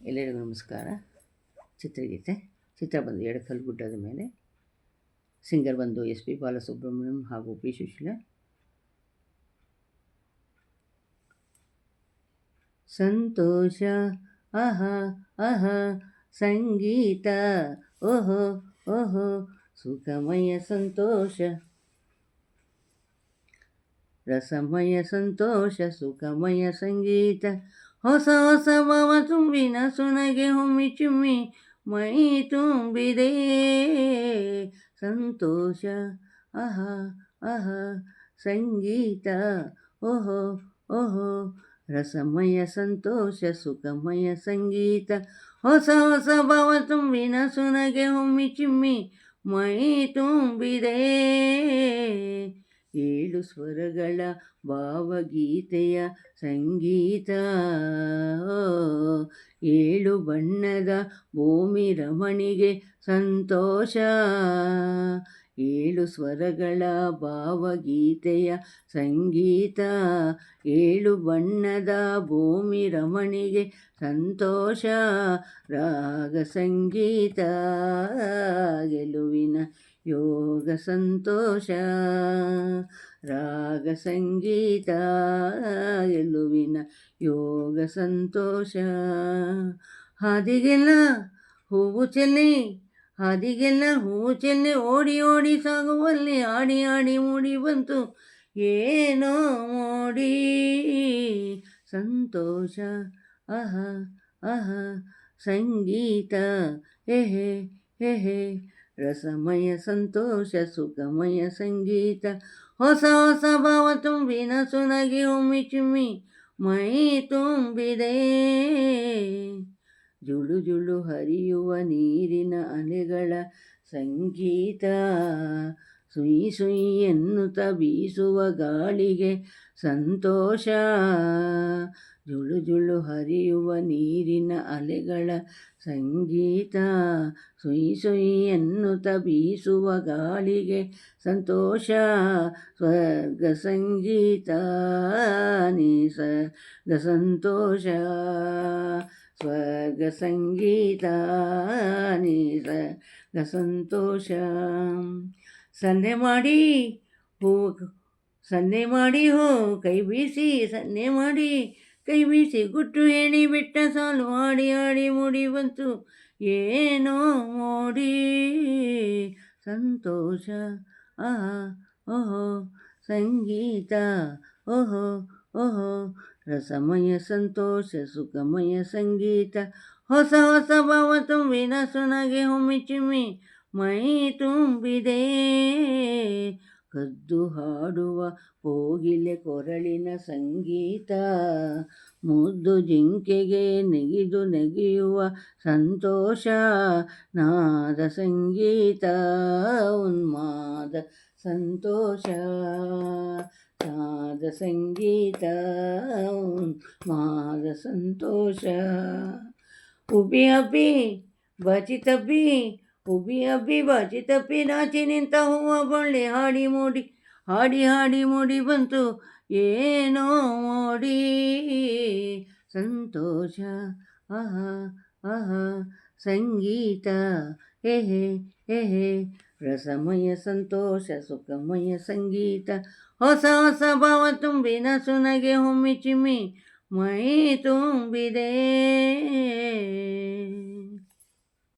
ಎಲ್ಲರಿಗೂ ನಮಸ್ಕಾರ. ಚಿತ್ರಗೀತೆ ಚಿತ್ರ ಬಂದು ಎಡಕಲ್ ಗುಡ್ಡದ ಮೇಲೆ. ಸಿಂಗರ್ ಬಂದು ಎಸ್ ಪಿ ಬಾಲಸುಬ್ರಹ್ಮಣ್ಯಂ ಹಾಗೂ ಪಿ ಸುಶೀಲಾ. ಸಂತೋಷ ಆಹಾ ಆಹಾ ಸಂಗೀತ ಓಹೋ ಓಹೋ ಸುಖಮಯ ಸಂತೋಷ ರಸಮಯ ಸಂತೋಷ ಸುಖಮಯ ಸಂಗೀತ ಹೊಸ ಹೊಸ ಭಾವ ತುಂಬಿನ ಸುನಗೆ ಹೊಮ್ಮಿ ಚುಮ್ಮಿ ಮೈ ತುಂಬಿದೆ ಸಂತೋಷ ಆಹಾ ಆಹಾ ಸಂಗೀತ ಓಹೋ ಓಹೋ ರಸಮಯ ಸಂತೋಷ ಸುಖಮಯ ಸಂಗೀತ ಹೊಸ ಹೊಸ ಭಾವ ತುಂಬಿನ ಸುನಗೆ ಹೊಮ್ಮಿ ಚಿಮ್ಮಿ ಮೈ ತುಂಬಿದೆ ಏಳು ಸ್ವರಗಳ ಭಾವಗೀತೆಯ ಸಂಗೀತ ಏಳು ಬಣ್ಣದ ಭೂಮಿ ರಮಣಿಗೆ ಸಂತೋಷ ಏಳು ಸ್ವರಗಳ ಭಾವಗೀತೆಯ ಸಂಗೀತ ಏಳು ಬಣ್ಣದ ಭೂಮಿ ರಮಣಿಗೆ ಸಂತೋಷ ರಾಗ ಸಂಗೀತ ಗೆಲುವಿನ ಯೋಗ ಸಂತೋಷ ರಾಗ ಸಂಗೀತ ಗೆಲುವಿನ ಯೋಗ ಸಂತೋಷ ಹಾದಿಗೆಲ್ಲ ಹೂವು ಚೆಲ್ಲಿ ಹಾದಿಗೆಲ್ಲ ಹೂವು ಚೆಲ್ಲಿ ಓಡಿ ಓಡಿ ಸಾಗುವಲ್ಲಿ ಆಡಿ ಆಡಿ ಮೂಡಿ ಬಂತು ಏನೋ ಮೋಡಿ ಸಂತೋಷ ಆಹಾ ಆಹಾ ಸಂಗೀತ ಎಹೆ ಎಹೆ ರಸಮಯ ಸಂತೋಷ ಸುಖಮಯ ಸಂಗೀತ ಹೊಸ ಹೊಸ ಭಾವ ತುಂಬಿನ ಸುನಗಿ ಒಮ್ಮಿ ಚುಮ್ಮಿ ಮೈ ತುಂಬಿದೆ ಜುಳು ಜುಳು ಹರಿಯುವ ನೀರಿನ ಅಲೆಗಳ ಸಂಗೀತ ಸುಯಿ ಸುಯಿ ಎನ್ನುತ್ತ ಬೀಸುವ ಗಾಳಿಗೆ ಸಂತೋಷ ಜುಳು ಜುಳು ಹರಿಯುವ ನೀರಿನ ಅಲೆಗಳ ಸಂಗೀತ ಸುಯಿ ಸುಯಿ ಎನ್ನುತ್ತ ಬೀಸುವ ಗಾಳಿಗೆ ಸಂತೋಷ ಸ್ವರ್ಗ ಸಂಗೀತ ನಿಸರ್ಗ ಸಂತೋಷ ಸ್ವರ್ಗ ಸಂಗೀತ ನಿಸರ್ಗ ಸಂತೋಷ ಸಂಧೆ ಮಾಡಿ ಹೋ ಕೈ ಬೀಸಿ ಸಂಧೆ ಮಾಡಿ ಕೈ ಬೀಸಿ ಗುಟ್ಟು ಹೇಳಿ ಬಿಟ್ಟ ಸಾಲು ಆಡಿ ಆಡಿ ಮೂಡಿ ಬಂತು ಏನೋ ಮೋಡಿ ಸಂತೋಷ ಆಹಾ ಓಹೋ ಸಂಗೀತ ಓಹೋ ಓಹೋ ರಸಮಯ ಸಂತೋಷ ಸುಖಮಯ ಸಂಗೀತ ಹೊಸ ಹೊಸ ಭಾವ ತುಂಬಿನ ಸುನಗೆ ಹೊಮ್ಮಿ ಚಿಮ್ಮಿ ಮೈ ತುಂಬಿದೆ ಕದ್ದು ಹಾಡುವ ಕೋಗಿಲೆ ಕೊರಳಿನ ಸಂಗೀತ ಮುದ್ದು ಜಿಂಕೆಗೆ ನೆಗೆದು ನೆಗೆಯುವ ಸಂತೋಷ ನಾದ ಸಂಗೀತ ಉನ್ಮಾದ ಸಂತೋಷ ನಾದ ಸಂಗೀತ ಉನ್ಮಾದ ಸಂತೋಷ ಉಬಿ ಅಬ್ಬಿ ಬಚಿ ತಬ್ಬಿ ಉಬಿ ಅಬ್ಬಿ ಬಚಿ ತಪ್ಪಿ ನಾಚಿ ನಿಂತ ಹೂವ ಬಳ್ಳಿ ಹಾಡಿ ಹಾಡಿ ಮೂಡಿ ಬಂತು ಏನೋ ಮೋಡಿ ಸಂತೋಷ ಆಹಾ ಆಹಾ ಸಂಗೀತ ಎಹೆ ಎಹೆ ರಸಮಯ ಸಂತೋಷ ಸುಖಮಯ ಸಂಗೀತ ಹೊಸ ಹೊಸ ಭಾವ ತುಂಬಿನ ಸುನಗೆ ಹೊಮ್ಮಿ ಚಿಮ್ಮಿ ಮೈ ತುಂಬಿದೆ